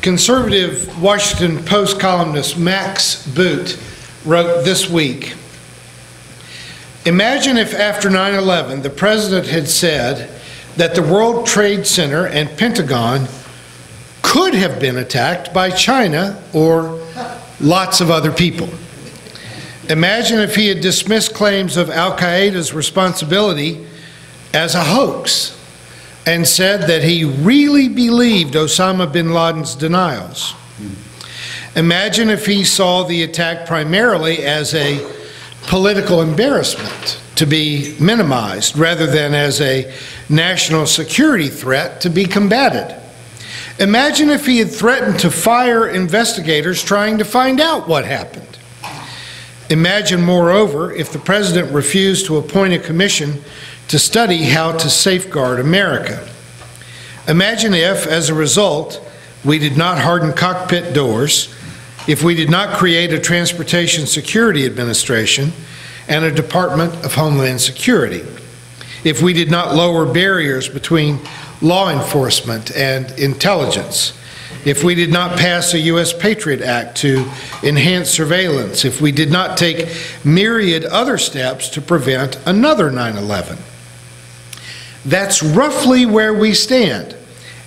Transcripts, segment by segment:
Conservative Washington Post columnist Max Boot wrote this week, "Imagine if after 9/11 the president had said that the World Trade Center and Pentagon could have been attacked by China or lots of other people. Imagine if he had dismissed claims of Al-Qaeda's responsibility as a hoax and said that he really believed Osama bin Laden's denials. Imagine if he saw the attack primarily as a political embarrassment to be minimized rather than as a national security threat to be combated. Imagine if he had threatened to fire investigators trying to find out what happened. Imagine, moreover, if the president refused to appoint a commission to study how to safeguard America. Imagine if, as a result, we did not harden cockpit doors, if we did not create a Transportation Security Administration and a Department of Homeland Security, if we did not lower barriers between law enforcement and intelligence, if we did not pass a U.S. Patriot Act to enhance surveillance, if we did not take myriad other steps to prevent another 9/11. That's roughly where we stand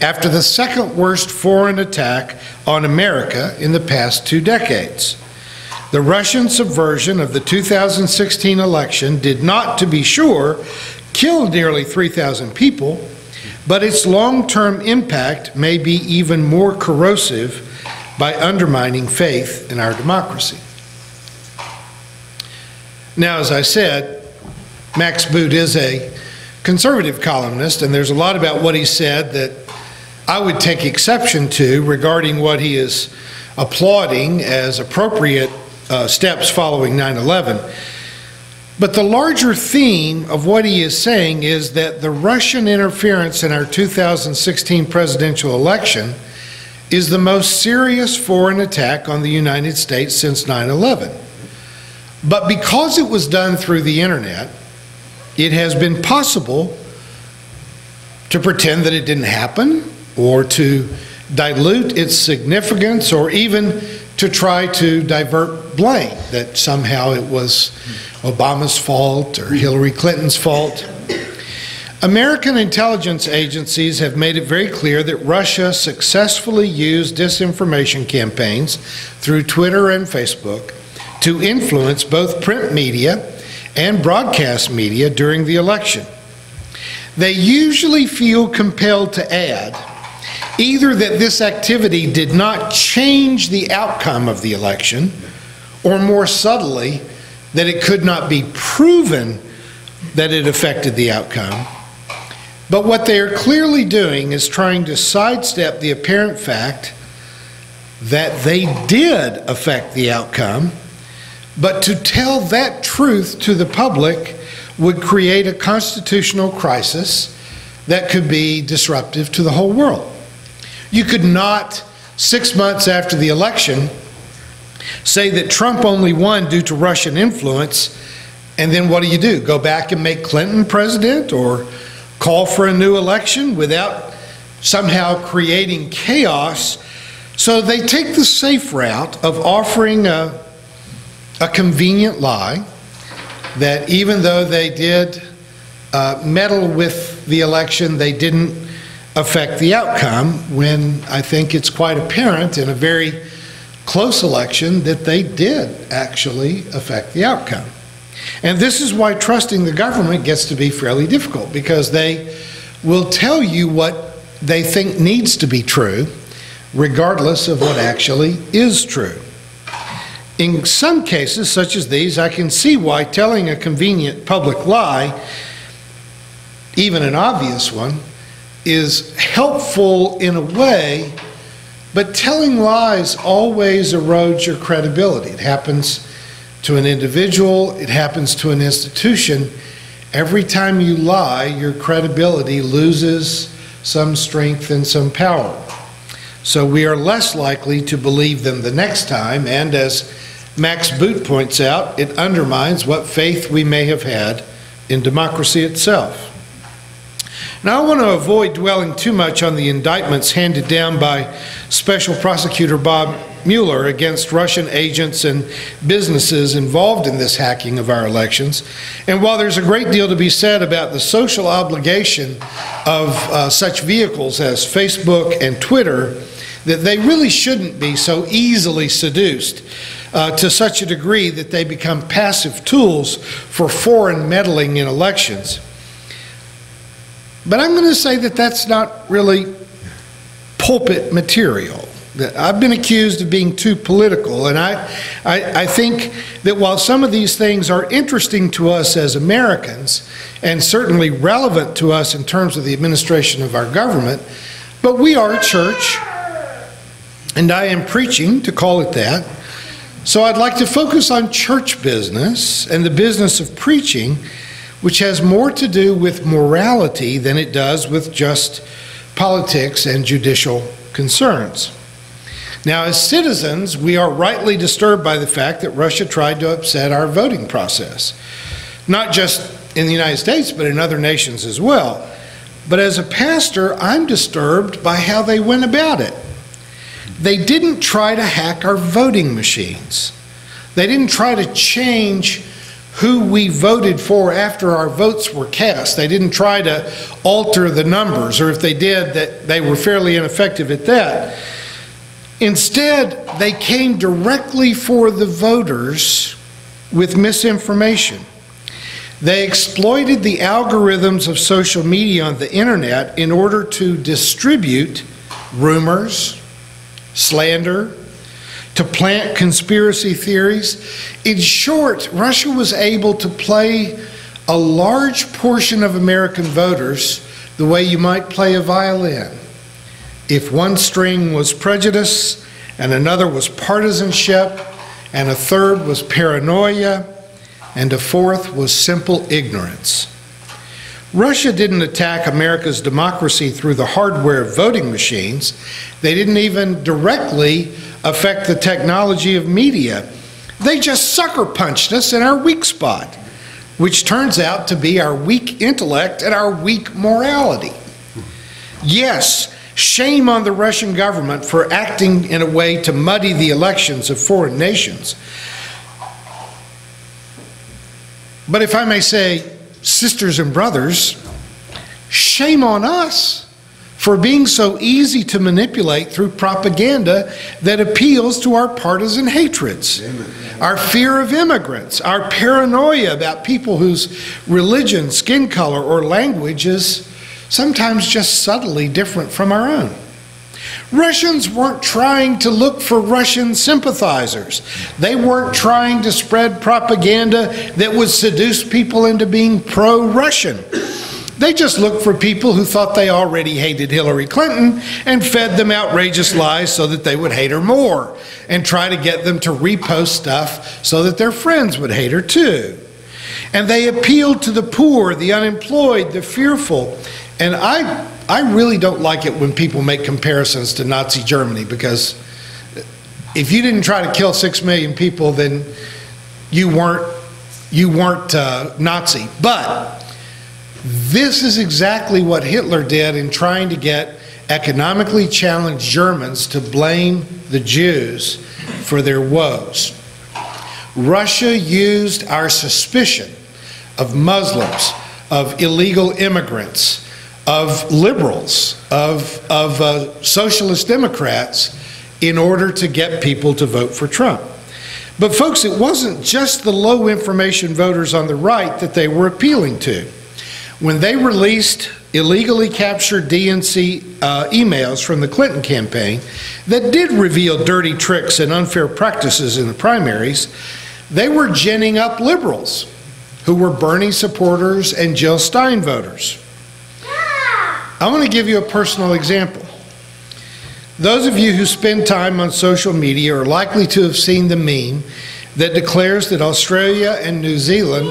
after the second worst foreign attack on America in the past 2 decades. The Russian subversion of the 2016 election did not, to be sure, kill nearly 3,000 people, but its long-term impact may be even more corrosive by undermining faith in our democracy." Now, as I said, Max Boot is a conservative columnist, and there's a lot about what he said that I would take exception to regarding what he is applauding as appropriate steps following 9/11. But the larger theme of what he is saying is that the Russian interference in our 2016 presidential election is the most serious foreign attack on the United States since 9/11. But because it was done through the internet, it has been possible to pretend that it didn't happen, or to dilute its significance, or even to try to divert blame, that somehow it was Obama's fault or Hillary Clinton's fault. American intelligence agencies have made it very clear that Russia successfully used disinformation campaigns through Twitter and Facebook to influence both print media and broadcast media during the election. They usually feel compelled to add either that this activity did not change the outcome of the election, or more subtly, that it could not be proven that it affected the outcome. But what they are clearly doing is trying to sidestep the apparent fact that they did affect the outcome, but to tell that truth to the public would create a constitutional crisis that could be disruptive to the whole world. You could not, 6 months after the election, say that Trump only won due to Russian influence, and then what do? Go back and make Clinton president, or call for a new election without somehow creating chaos? So they take the safe route of offering a convenient lie that even though they did meddle with the election, they didn't affect the outcome, when I think it's quite apparent in a very close election that they did actually affect the outcome. And this is why trusting the government gets to be fairly difficult, because they will tell you what they think needs to be true, regardless of what actually is true. In some cases, such as these, I can see why telling a convenient public lie, even an obvious one, is helpful in a way, but telling lies always erodes your credibility. It happens to an individual, it happens to an institution. Every time you lie, your credibility loses some strength and some power. So we are less likely to believe them the next time, and as Max Boot points out, it undermines what faith we may have had in democracy itself. Now, I want to avoid dwelling too much on the indictments handed down by Special Prosecutor Bob Mueller against Russian agents and businesses involved in this hacking of our elections. And while there's a great deal to be said about the social obligation of such vehicles as Facebook and Twitter, that they really shouldn't be so easily seduced to such a degree that they become passive tools for foreign meddling in elections. But I'm going to say that that's not really pulpit material. I've been accused of being too political, and I think that while some of these things are interesting to us as Americans, and certainly relevant to us in terms of the administration of our government, but we are a church, and I am preaching, to call it that. So I'd like to focus on church business and the business of preaching, which has more to do with morality than it does with just politics and judicial concerns. Now, as citizens, we are rightly disturbed by the fact that Russia tried to upset our voting process, not just in the United States, but in other nations as well. But as a pastor, I'm disturbed by how they went about it. They didn't try to hack our voting machines. They didn't try to change who we voted for after our votes were cast. They didn't try to alter the numbers, or if they did, that they were fairly ineffective at that. Instead, they came directly for the voters with misinformation. They exploited the algorithms of social media on the internet in order to distribute rumors, slander, to plant conspiracy theories. In short, Russia was able to play a large portion of American voters the way you might play a violin. If one string was prejudice, and another was partisanship, and a third was paranoia, and a fourth was simple ignorance. Russia didn't attack America's democracy through the hardware of voting machines. They didn't even directly affect the technology of media. They just sucker punched us in our weak spot, which turns out to be our weak intellect and our weak morality. Yes, shame on the Russian government for acting in a way to muddy the elections of foreign nations. But if I may say, sisters and brothers, shame on us for being so easy to manipulate through propaganda that appeals to our partisan hatreds, our fear of immigrants, our paranoia about people whose religion, skin color, or language is sometimes just subtly different from our own. Russians weren't trying to look for Russian sympathizers. They weren't trying to spread propaganda that would seduce people into being pro-Russian. They just looked for people who thought they already hated Hillary Clinton and fed them outrageous lies so that they would hate her more, and try to get them to repost stuff so that their friends would hate her too. And they appealed to the poor, the unemployed, the fearful. And I really don't like it when people make comparisons to Nazi Germany, because if you didn't try to kill 6 million people, then you weren't Nazi. But this is exactly what Hitler did in trying to get economically challenged Germans to blame the Jews for their woes. Russia used our suspicion of Muslims, of illegal immigrants, of liberals, of socialist Democrats in order to get people to vote for Trump. But folks, it wasn't just the low information voters on the right that they were appealing to. When they released illegally captured DNC emails from the Clinton campaign that did reveal dirty tricks and unfair practices in the primaries, they were ginning up liberals who were Bernie supporters and Jill Stein voters. I want to give you a personal example. Those of you who spend time on social media are likely to have seen the meme that declares that Australia and New Zealand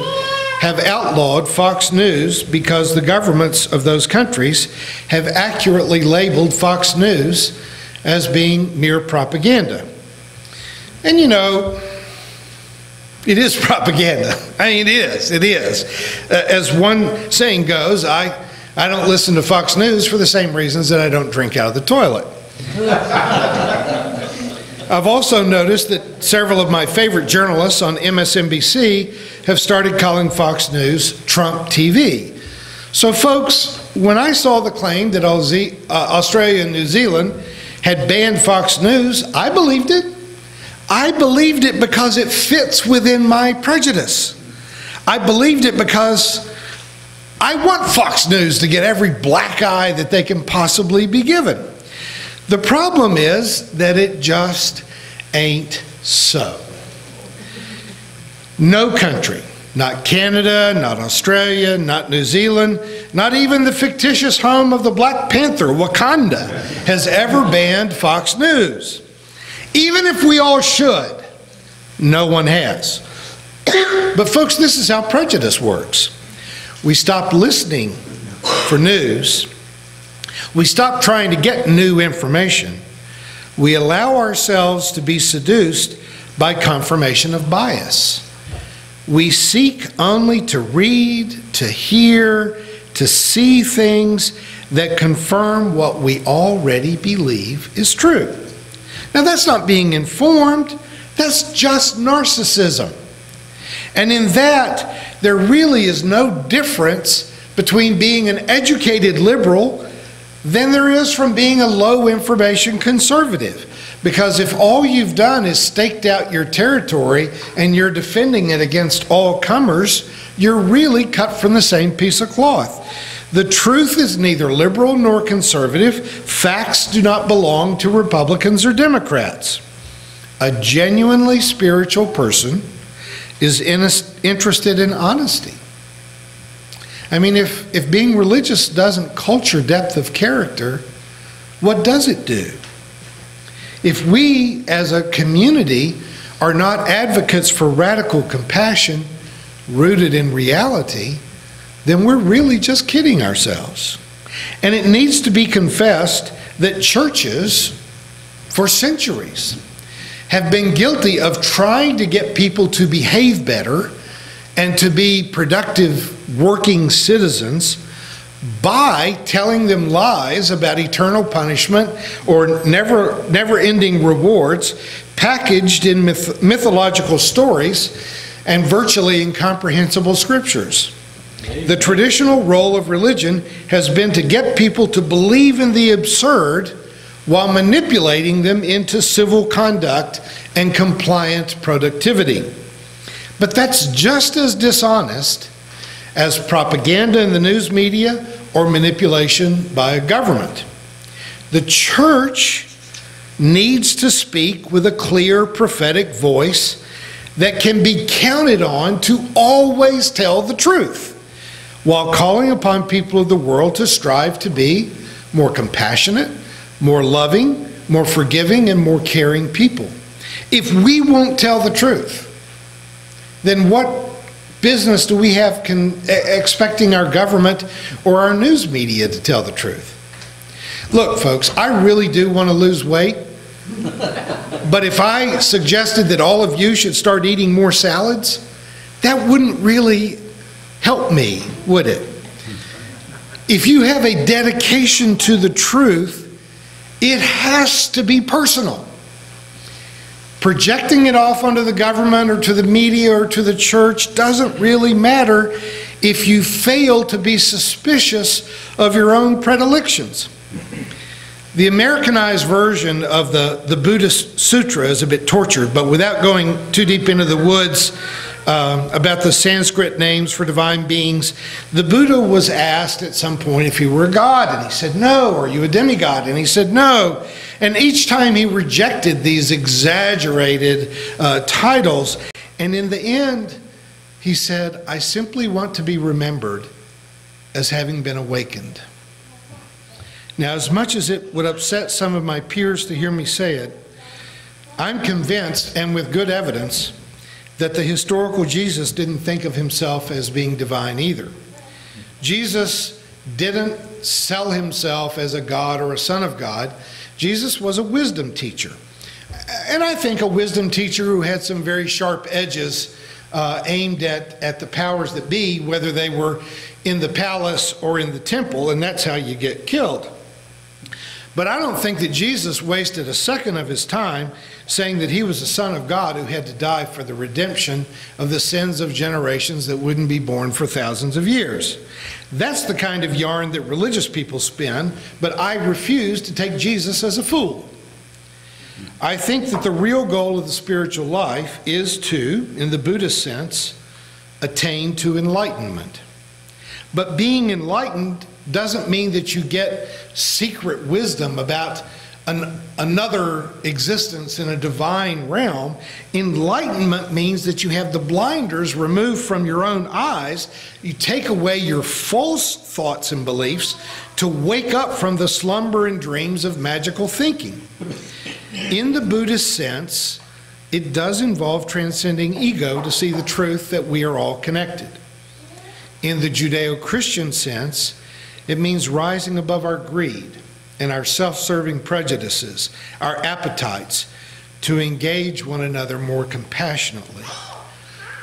have outlawed Fox News because the governments of those countries have accurately labeled Fox News as being mere propaganda. And you know, it is propaganda. I mean, it is. As one saying goes, I I don't listen to Fox News for the same reasons that I don't drink out of the toilet. I've also noticed that several of my favorite journalists on MSNBC have started calling Fox News Trump TV. So folks, when I saw the claim that Australia and New Zealand had banned Fox News, I believed it. I believed it because it fits within my prejudice. I believed it because I want Fox News to get every black eye that they can possibly be given. The problem is that it just ain't so. No country, not Canada, not Australia, not New Zealand, not even the fictitious home of the Black Panther, Wakanda, has ever banned Fox News. Even if we all should, no one has. But folks, this is how prejudice works. We stop listening for news. We stop trying to get new information. We allow ourselves to be seduced by confirmation of bias. We seek only to read, to hear, to see things that confirm what we already believe is true. Now, that's not being informed. That's just narcissism. And in that, there really is no difference between being an educated liberal than there is from being a low information conservative. Because if all you've done is staked out your territory and you're defending it against all comers, you're really cut from the same piece of cloth. The truth is neither liberal nor conservative. Facts do not belong to Republicans or Democrats. A genuinely spiritual person is interested in honesty. I mean, if being religious doesn't culture depth of character, what does it do? If we as a community are not advocates for radical compassion rooted in reality, then we're really just kidding ourselves. And it needs to be confessed that churches, for centuries, have been guilty of trying to get people to behave better and to be productive working citizens by telling them lies about eternal punishment or never-ending rewards packaged in mythological stories and virtually incomprehensible scriptures. The traditional role of religion has been to get people to believe in the absurd while manipulating them into civil conduct and compliant productivity. But that's just as dishonest as propaganda in the news media or manipulation by a government. The church needs to speak with a clear prophetic voice that can be counted on to always tell the truth, while calling upon people of the world to strive to be more compassionate, more loving, more forgiving, and more caring people. If we won't tell the truth, then what business do we have expecting our government or our news media to tell the truth? Look, folks, I really do want to lose weight, but if I suggested that all of you should start eating more salads, that wouldn't really help me, would it? If you have a dedication to the truth, it has to be personal. Projecting it off onto the government or to the media or to the church doesn't really matter if you fail to be suspicious of your own predilections. The Americanized version of the Buddhist Sutra is a bit tortured, but without going too deep into the woods about the Sanskrit names for divine beings, the Buddha was asked at some point if he were a god, and he said no. Are you a demigod? And he said no. And each time he rejected these exaggerated titles, and in the end he said, I simply want to be remembered as having been awakened. Now, as much as it would upset some of my peers to hear me say it, I'm convinced, and with good evidence, that the historical Jesus didn't think of himself as being divine either. Jesus didn't sell himself as a God or a son of God. Jesus was a wisdom teacher. And I think a wisdom teacher who had some very sharp edges aimed at the powers that be, whether they were in the palace or in the temple, and that's how you get killed. But I don't think that Jesus wasted a second of his time saying that he was the Son of God who had to die for the redemption of the sins of generations that wouldn't be born for thousands of years. That's the kind of yarn that religious people spin, but I refuse to take Jesus as a fool. I think that the real goal of the spiritual life is to, in the Buddhist sense, attain to enlightenment. But being enlightened doesn't mean that you get secret wisdom about another existence in a divine realm. Enlightenment means that you have the blinders removed from your own eyes. You take away your false thoughts and beliefs to wake up from the slumber and dreams of magical thinking. In the Buddhist sense, it does involve transcending ego to see the truth that we are all connected. In the Judeo-Christian sense, it means rising above our greed and our self-serving prejudices, our appetites, to engage one another more compassionately.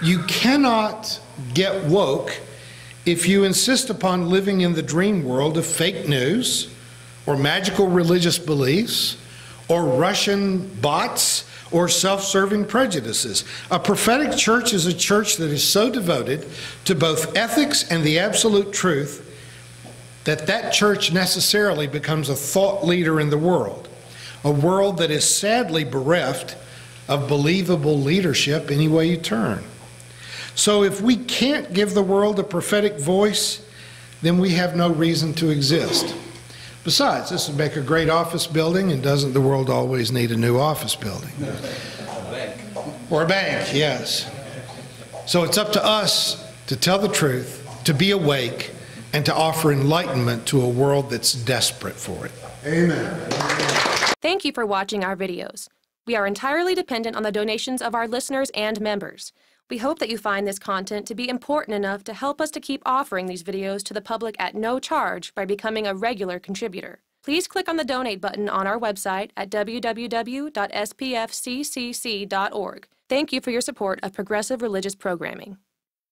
You cannot get woke if you insist upon living in the dream world of fake news or magical religious beliefs or Russian bots or self-serving prejudices. A prophetic church is a church that is so devoted to both ethics and the absolute truth that that church necessarily becomes a thought leader in the world, a world that is sadly bereft of believable leadership any way you turn. So if we can't give the world a prophetic voice, then we have no reason to exist. Besides, this would make a great office building, and doesn't the world always need a new office building? A bank. Or a bank, yes. So it's up to us to tell the truth, to be awake, and to offer enlightenment to a world that's desperate for it. Amen. Thank you for watching our videos. We are entirely dependent on the donations of our listeners and members. We hope that you find this content to be important enough to help us to keep offering these videos to the public at no charge by becoming a regular contributor. Please click on the donate button on our website at www.spfccc.org. Thank you for your support of progressive religious programming.